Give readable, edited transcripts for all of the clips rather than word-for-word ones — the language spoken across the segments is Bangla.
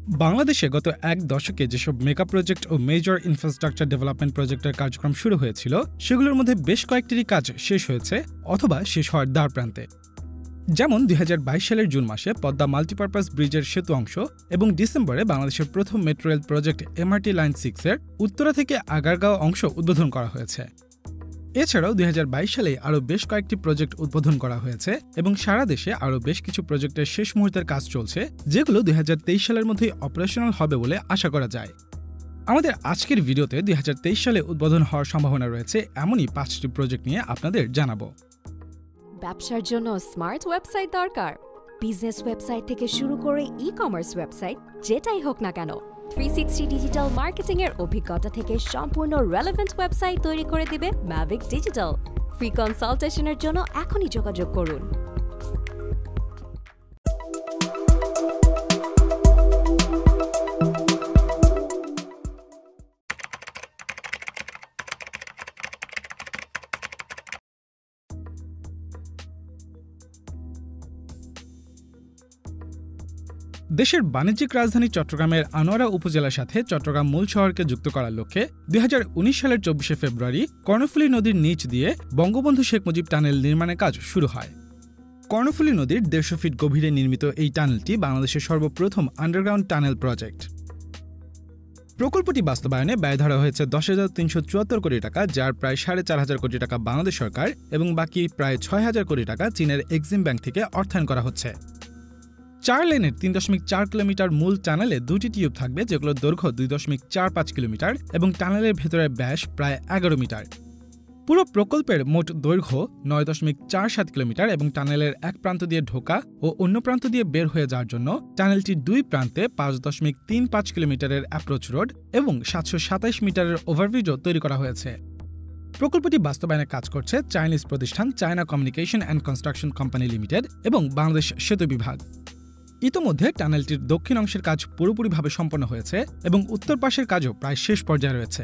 বাংলাদেশে গত এক দশকে যেসব মেগা প্রজেক্ট ও মেজর ইনফ্রাস্ট্রাকচার ডেভেলপমেন্ট প্রজেক্টের কার্যক্রম শুরু হয়েছিল সেগুলোর মধ্যে বেশ কয়েকটিরই কাজ শেষ হয়েছে অথবা শেষ হওয়ার দ্বারপ্রান্তে। যেমন ২০২২ সালের জুন মাসে পদ্মা মাল্টিপারপাস ব্রিজের সেতু অংশ এবং ডিসেম্বরে বাংলাদেশের প্রথম metro rail project MRT line 6-এর উত্তরা থেকে আগারগাঁও অংশ উদ্বোধন করা হয়েছে। এছাড়াও ২০২২ সালে আরও বেশ কয়েকটি প্রজেক্ট উদ্বোধন করা হয়েছে এবং সারা দেশে আরও বেশ কিছু প্রজেক্টের শেষ মুহূর্তের কাজ চলছে, যেগুলো ২০২৩ সালের মধ্যেই অপারেশনাল হবে বলে আশা করা যায়। আমাদের আজকের ভিডিওতে ২০২৩ সালে উদ্বোধন হওয়ার সম্ভাবনা রয়েছে এমনই ৫টি প্রজেক্ট নিয়ে আপনাদের জানাবো। ব্যবসার জন্য স্মার্ট ওয়েবসাইট দরকার, বিজনেস ওয়েবসাইট থেকে শুরু করে ই-কমার্স ওয়েবসাইট যেটাই হোক না কেন, 360 ডিজিটাল মার্কেটিং এর অভিজ্ঞতা থেকে সম্পূর্ণ রেলেভেন্ট ওয়েবসাইট তৈরি করে দিবে ম্যাভিক ডিজিটাল। ফ্রি কনসালটেশনের জন্য এখনই যোগাযোগ করুন। দেশের বাণিজ্যিক রাজধানী চট্টগ্রামের আনোয়ারা উপজেলার সাথে চট্টগ্রাম মূল শহরকে যুক্ত করার লক্ষ্যে ২০১৯ সালের ২৪শে ফেব্রুয়ারি কর্ণফুলী নদীর নিচ দিয়ে বঙ্গবন্ধু শেখ মুজিব টানেল নির্মাণের কাজ শুরু হয়। কর্ণফুলী নদীর ১৫০ ফিট গভীরে নির্মিত এই টানেলটি বাংলাদেশের সর্বপ্রথম আন্ডারগ্রাউন্ড টানেল প্রজেক্ট। প্রকল্পটি বাস্তবায়নে ব্যয় ধরা হয়েছে ১০,৩৭৪ কোটি টাকা, যার প্রায় ৪,৫০০ কোটি টাকা বাংলাদেশ সরকার এবং বাকি প্রায় ৬,০০০ কোটি টাকা চীনের এক্সিম ব্যাংক থেকে অর্থায়ন করা হচ্ছে। ৪ লেনের ৩.৪ কিলোমিটার মূল টানেলে ২টি টিউব থাকবে, যেগুলোর দৈর্ঘ্য ২.৪৫ কিলোমিটার এবং টানেলের ভেতরের ব্যাস প্রায় ১১ মিটার। পুরো প্রকল্পের মোট দৈর্ঘ্য ৯.৪৭ কিলোমিটার এবং টানেলের এক প্রান্ত দিয়ে ঢোকা ও অন্য প্রান্ত দিয়ে বের হয়ে যাওয়ার জন্য টানেলটির দুই প্রান্তে ৫.৩৫ কিলোমিটারের অ্যাপ্রোচ রোড এবং ৭২৭ মিটারের ওভারব্রিজও তৈরি করা হয়েছে। প্রকল্পটি বাস্তবায়নে কাজ করছে চাইনিজ প্রতিষ্ঠান China communication and construction company limited এবং বাংলাদেশ সেতু বিভাগ। ইতোমধ্যে টানেলটির দক্ষিণ অংশের কাজ পুরোপুরিভাবে সম্পন্ন হয়েছে এবং উত্তর পাশের কাজও প্রায় শেষ পর্যায়ে রয়েছে।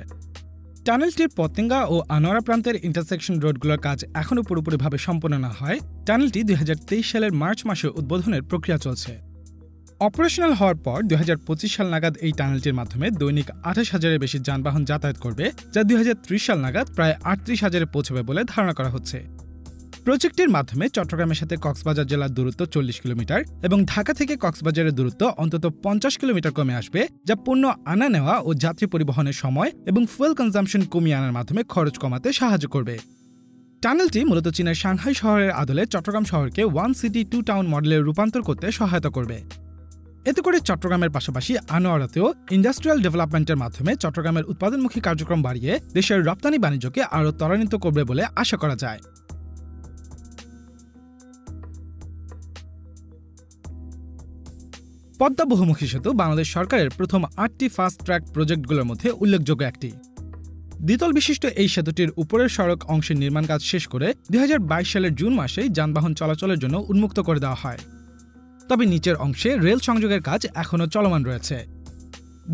টানেলটির পতেঙ্গা ও আনোয়ারা প্রান্তের ইন্টারসেকশন রোডগুলোর কাজ এখনও পুরোপুরিভাবে সম্পন্ন না হয় টানেলটি ২০২৩ সালের মার্চ মাসে উদ্বোধনের প্রক্রিয়া চলছে। অপারেশনাল হওয়ার পর ২০২৫ সাল নাগাদ এই টানেলটির মাধ্যমে দৈনিক ২৮,০০০-এর বেশি যানবাহন যাতায়াত করবে, যা ২০৩০ সাল নাগাদ প্রায় ৩৮,০০০-এ পৌঁছবে বলে ধারণা করা হচ্ছে। প্রজেক্টের মাধ্যমে চট্টগ্রামের সাথে কক্সবাজার জেলার দূরত্ব ৪০ কিলোমিটার এবং ঢাকা থেকে কক্সবাজারের দূরত্ব অন্তত ৫০ কিলোমিটার কমে আসবে, যা পণ্য আনা নেওয়া ও যাত্রী পরিবহনের সময় এবং ফুয়েল কনজাম্পশন কমিয়ে আনার মাধ্যমে খরচ কমাতে সাহায্য করবে। টানেলটি মূলত চীনের সাংহাই শহরের আদলে চট্টগ্রাম শহরকে ওয়ান সিটি টু টাউন মডেলে রূপান্তর করতে সহায়তা করবে। এতে করে চট্টগ্রামের পাশাপাশি আনোয়ারাতেও ইন্ডাস্ট্রিয়াল ডেভেলপমেন্টের মাধ্যমে চট্টগ্রামের উৎপাদনমুখী কার্যক্রম বাড়িয়ে দেশের রপ্তানি বাণিজ্যকে আরও ত্বরান্বিত করবে বলে আশা করা যায়। পদ্মা বহুমুখী সেতু বাংলাদেশ সরকারের প্রথম ৮টি ফাস্ট ট্র্যাক প্রজেক্টগুলোর মধ্যে উল্লেখযোগ্য একটি। দ্বিতল বিশিষ্ট এই সেতুটির উপরের সড়ক অংশের নির্মাণ কাজ শেষ করে ২০২২ সালের জুন মাসেই যানবাহন চলাচলের জন্য উন্মুক্ত করে দেওয়া হয়। তবে নিচের অংশে রেল সংযোগের কাজ এখনও চলমান রয়েছে।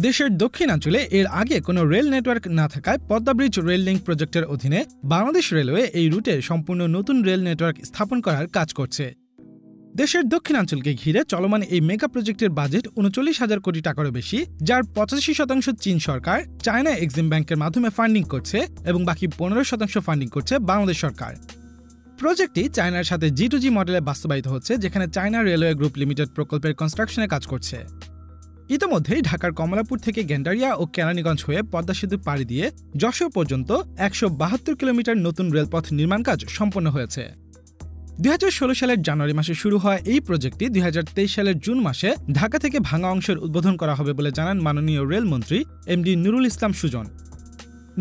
দেশের দক্ষিণাঞ্চলে এর আগে কোনো রেল নেটওয়ার্ক না থাকায় পদ্মা ব্রিজ রেল লিঙ্ক প্রজেক্টের অধীনে বাংলাদেশ রেলওয়ে এই রুটে সম্পূর্ণ নতুন রেল নেটওয়ার্ক স্থাপন করার কাজ করছে। দেশের দক্ষিণাঞ্চলকে ঘিরে চলমান এই মেগা প্রজেক্টের বাজেট ৩৯,০০০ কোটি টাকারও বেশি, যার ৮৫% চীন সরকার চায়না এক্সিম ব্যাংকের মাধ্যমে ফান্ডিং করছে এবং বাকি ১৫% ফান্ডিং করছে বাংলাদেশ সরকার। প্রজেক্টটি চায়নার সাথে G2G মডেলে বাস্তবায়িত হচ্ছে, যেখানে চায়না রেলওয়ে গ্রুপ লিমিটেড প্রকল্পের কনস্ট্রাকশনে কাজ করছে। ইতোমধ্যেই ঢাকার কমলাপুর থেকে গেন্ডারিয়া ও কেরানীগঞ্জ হয়ে পদ্মা সেতু পাড়ি দিয়ে যশোর পর্যন্ত ১৭২ কিলোমিটার নতুন রেলপথ নির্মাণ কাজ সম্পন্ন হয়েছে। ২০১৬ সালের জানুয়ারি মাসে শুরু হওয়া এই প্রজেক্টটি ২০২৩ সালের জুন মাসে ঢাকা থেকে ভাঙা অংশের উদ্বোধন করা হবে বলে জানান মাননীয় রেলমন্ত্রী এমডি নুরুল ইসলাম সুজন।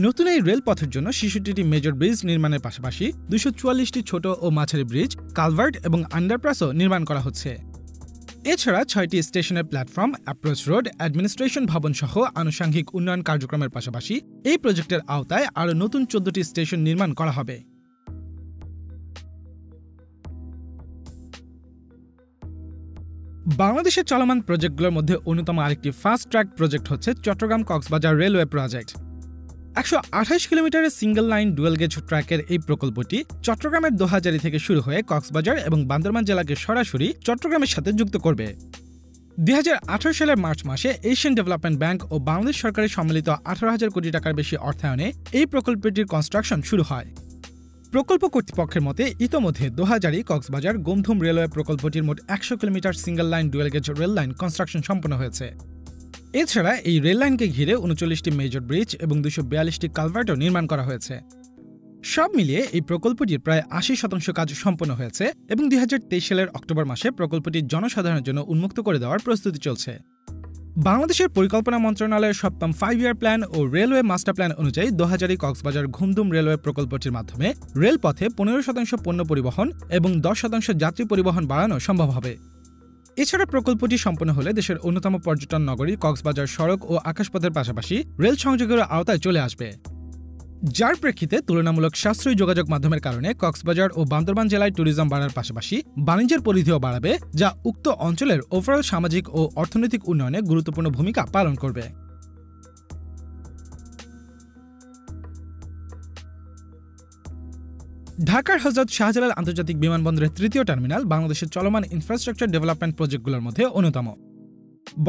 নতুন এই রেলপথের জন্য ৬৬টি মেজর ব্রিজ নির্মাণের পাশাপাশি ২৪৪টি ছোট ও মাঝারি ব্রিজ, কালভার্ট এবং আন্ডারপাসও নির্মাণ করা হচ্ছে। এছাড়া ৬টি স্টেশনের প্ল্যাটফর্ম, অ্যাপ্রোচ রোড, অ্যাডমিনিস্ট্রেশন ভবন সহ আনুষঙ্গিক উন্নয়ন কার্যক্রমের পাশাপাশি এই প্রজেক্টের আওতায় আরও নতুন ১৪টি স্টেশন নির্মাণ করা হবে। বাংলাদেশের চলমান প্রজেক্টগুলোর মধ্যে অন্যতম আরেকটি ফাস্ট ট্র্যাক প্রজেক্ট হচ্ছে চট্টগ্রাম কক্সবাজার রেলওয়ে প্রজেক্ট। ১২৮ কিলোমিটারের সিঙ্গেল লাইন ডুয়েল গেজ ট্র্যাকের এই প্রকল্পটি চট্টগ্রামের দোহাজারী থেকে শুরু হয়ে কক্সবাজার এবং বান্দরবান জেলাকে সরাসরি চট্টগ্রামের সাথে যুক্ত করবে। 2018 সালের মার্চ মাসে এশিয়ান ডেভেলপমেন্ট ব্যাংক ও বাংলাদেশ সরকারের সম্মিলিত 18,000 কোটি টাকার বেশি অর্থায়নে এই প্রকল্পটির কনস্ট্রাকশন শুরু হয়। প্রকল্প কর্তৃপক্ষের মতে ইতোমধ্যে দোহাজারী কক্সবাজার গোমধুম রেলওয়ে প্রকল্পটির মোট 100 kilometre single line dual gauge rail line construction সম্পন্ন হয়েছে। এছাড়া এই রেল লাইনকে ঘিরে 39টি মেজর ব্রিজ এবং 242টি কালভার্টও নির্মাণ করা হয়েছে। সব মিলিয়ে এই প্রকল্পটির প্রায় 80% কাজ সম্পন্ন হয়েছে এবং 2023 সালের অক্টোবর মাসে প্রকল্পটি জনসাধারণের জন্য উন্মুক্ত করে দেওয়ার প্রস্তুতি চলছে। বাংলাদেশের পরিকল্পনা মন্ত্রণালয়ের সপ্তম 5-year প্ল্যান ও রেলওয়ে মাস্টার প্ল্যান অনুযায়ী দোহাজারী কক্সবাজার ঘুমধুম রেলওয়ে প্রকল্পটির মাধ্যমে রেলপথে 15% পণ্য পরিবহন এবং 10% যাত্রী পরিবহন বাড়ানো সম্ভব হবে। এছাড়া প্রকল্পটি সম্পন্ন হলে দেশের অন্যতম পর্যটন নগরী কক্সবাজার সড়ক ও আকাশপথের পাশাপাশি রেল সংযোগের আওতায় চলে আসবে, যার প্রেক্ষিতে তুলনামূলক সাশ্রয়ী যোগাযোগ মাধ্যমের কারণে কক্সবাজার ও বান্দরবান জেলায় ট্যুরিজম বাড়ার পাশাপাশি বাণিজ্যের পরিধিও বাড়াবে, যা উক্ত অঞ্চলের ওভারঅল সামাজিক ও অর্থনৈতিক উন্নয়নে গুরুত্বপূর্ণ ভূমিকা পালন করবে। ঢাকার হযরত শাহজালাল আন্তর্জাতিক বিমানবন্দরের তৃতীয় টার্মিনাল বাংলাদেশের চলমান ইনফ্রাস্ট্রাকচার ডেভেলপমেন্ট প্রজেক্টগুলোর মধ্যে অন্যতম।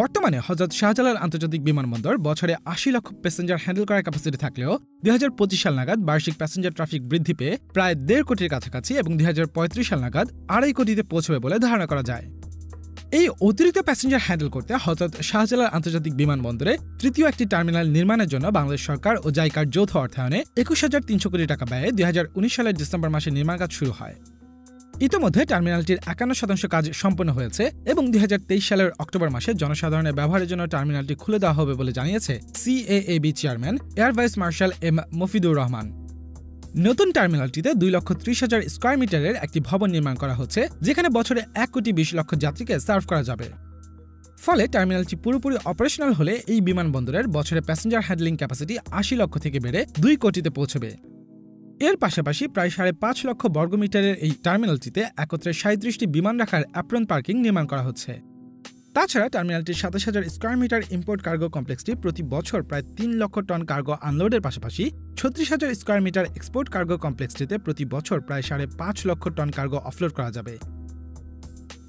বর্তমানে হযরত শাহজালাল আন্তর্জাতিক বিমানবন্দর বছরে 80 লক্ষ প্যাসেঞ্জার হ্যান্ডেল করার ক্যাপাসিটি থাকলেও 2025 সাল নাগাদ বার্ষিক প্যাসেঞ্জার ট্রাফিক বৃদ্ধি পেয়ে প্রায় 1.5 কোটির কাছাকাছি এবং 2035 সাল নাগাদ 2.5 কোটিতে পৌঁছবে বলে ধারণা করা যায়। এই অতিরিক্ত প্যাসেঞ্জার হ্যান্ডেল করতে হযরত শাহজালাল আন্তর্জাতিক বিমানবন্দরে তৃতীয় একটি টার্মিনাল নির্মাণের জন্য বাংলাদেশ সরকার ও জাইকার যৌথ অর্থায়নে 21,300 কোটি টাকা ব্যয়ে 2019 সালের ডিসেম্বর মাসে নির্মাণ কাজ শুরু হয়। ইতোমধ্যে টার্মিনালটির 51% কাজ সম্পন্ন হয়েছে এবং 2023 সালের অক্টোবর মাসে জনসাধারণের ব্যবহারের জন্য টার্মিনালটি খুলে দেওয়া হবে বলে জানিয়েছে CAAB chairman air vice marshal M Mofidur Rahman. নতুন টার্মিনালটিতে 2,30,000 স্কয়ার মিটারের একটি ভবন নির্মাণ করা হচ্ছে, যেখানে বছরে 1,20,00,000 যাত্রীকে সার্ভ করা যাবে। ফলে টার্মিনালটি পুরোপুরি অপারেশনাল হলে এই বিমানবন্দরের বছরে প্যাসেঞ্জার হ্যান্ডলিং ক্যাপাসিটি 80 লক্ষ থেকে বেড়ে 2 কোটিতে পৌঁছবে। এর পাশাপাশি প্রায় 5.5 লক্ষ বর্গমিটারের এই টার্মিনালটিতে একত্রে 37টি বিমান রাখার অ্যাপ্রন পার্কিং নির্মাণ করা হচ্ছে। তাছাড়া টার্মিনালটির 27,000 স্কয়ার মিটার ইম্পোর্ট কার্গো কমপ্লেক্সটি প্রতি বছর প্রায় 3 লক্ষ টন কার্গো আনলোডের পাশাপাশি 36,000 স্কয়ার মিটার এক্সপোর্ট কার্গো কমপ্লেক্সটিতে প্রতি বছর প্রায় 5.5 লক্ষ টন কার্গো অফলোড করা যাবে।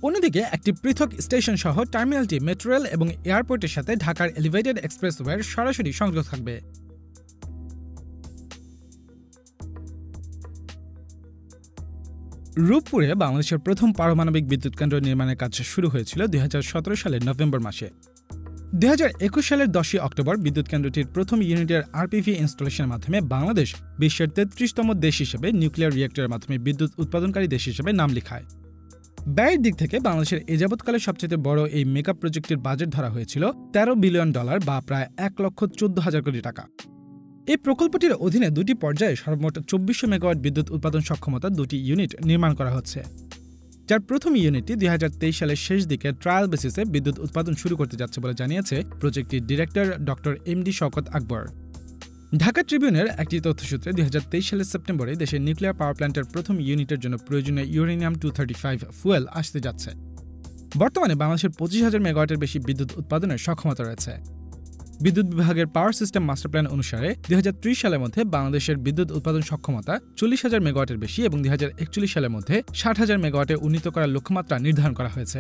অন্যদিকে একটি পৃথক স্টেশন সহ টার্মিনালটি মেট্রো রেল এবং এয়ারপোর্টের সাথে ঢাকার এলিভেটেড এক্সপ্রেসওয়ের সরাসরি সংযোগ থাকবে। রূপপুরে বাংলাদেশের প্রথম পারমাণবিক বিদ্যুৎ কেন্দ্র নির্মাণের কাজ শুরু হয়েছিল 2017 সালের নভেম্বর মাসে। 2021 সালের 10 অক্টোবর বিদ্যুৎ কেন্দ্রটির প্রথম ইউনিটের RPV ইনস্টলেশনের মাধ্যমে বাংলাদেশ বিশ্বের 33তম দেশ হিসেবে নিউক্লিয়ার রিয়েক্টরের মাধ্যমে বিদ্যুৎ উৎপাদনকারী দেশ হিসেবে নাম লেখায়। ব্যয়ের দিক থেকে বাংলাদেশের এ যাবৎকালে সবচেয়ে বড় এই মেগা প্রজেক্টের বাজেট ধরা হয়েছিল $13 বিলিয়ন বা প্রায় 1,14,000 কোটি টাকা। এই প্রকল্পটির অধীনে 2টি পর্যায়ে সর্বমোট 2400 মেগাওয়াট বিদ্যুৎ উৎপাদন সক্ষমতা 2টি ইউনিট নির্মাণ করা হচ্ছে, যার প্রথম ইউনিটটি 2023 সালের শেষ দিকে ট্রায়াল বেসিসে বিদ্যুৎ উৎপাদন শুরু করতে যাচ্ছে বলে জানিয়েছে প্রজেক্টটির ডিরেক্টর ডক্টর MD শওকত আকবর। ঢাকা ট্রিবিউনের একটি তথ্যসূত্রে 2023 সালের সেপ্টেম্বরে দেশের নিউক্লিয়ার পাওয়ার প্ল্যান্টের প্রথম ইউনিটের জন্য প্রয়োজনীয় ইউরেনিয়াম-235 ফুয়েল আসতে যাচ্ছে। বর্তমানে বাংলাদেশের 25,000 মেগাওয়াটের বেশি বিদ্যুৎ উৎপাদনের সক্ষমতা রয়েছে। বিদ্যুৎ বিভাগের পাওয়ার সিস্টেম মাস্টার প্ল্যান অনুসারে 2030 সালের মধ্যে বাংলাদেশের বিদ্যুৎ উৎপাদন সক্ষমতা 40,000 মেগাওয়াটের বেশি এবং 2041 সালের মধ্যে 60,000 মেগাওয়াটে উন্নীত করার লক্ষ্যমাত্রা নির্ধারণ করা হয়েছে।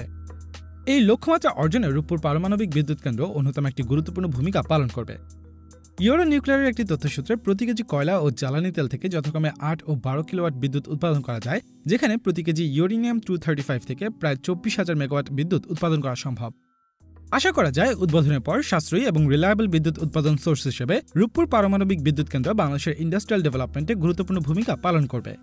এই লক্ষ্যমাত্রা অর্জনে রূপপুর পারমাণবিক বিদ্যুৎ কেন্দ্র অন্যতম একটি গুরুত্বপূর্ণ ভূমিকা পালন করবে। ইউরো নিউক্লিয়ারের একটি তথ্যসূত্রে প্রতি কেজি কয়লা ও জ্বালানি তেল থেকে যথাক্রমে 8 ও 12 কিলোওয়াট বিদ্যুৎ উৎপাদন করা যায়, যেখানে প্রতি কেজি ইউরেনিয়াম-235 থেকে প্রায় 24,000 মেগাওয়াট বিদ্যুৎ উৎপাদন করা সম্ভব। আশা করা যায় উদ্বোধনের পর সাশ্রয়ী এবং রিলায়েবল বিদ্যুৎ উৎপাদন সোর্স হিসেবে রূপপুর পারমাণবিক বিদ্যুৎ কেন্দ্র বাংলাদেশের ইন্ডাস্ট্রিয়াল ডেভেলপমেন্টে গুরুত্বপূর্ণ ভূমিকা পালন করবে।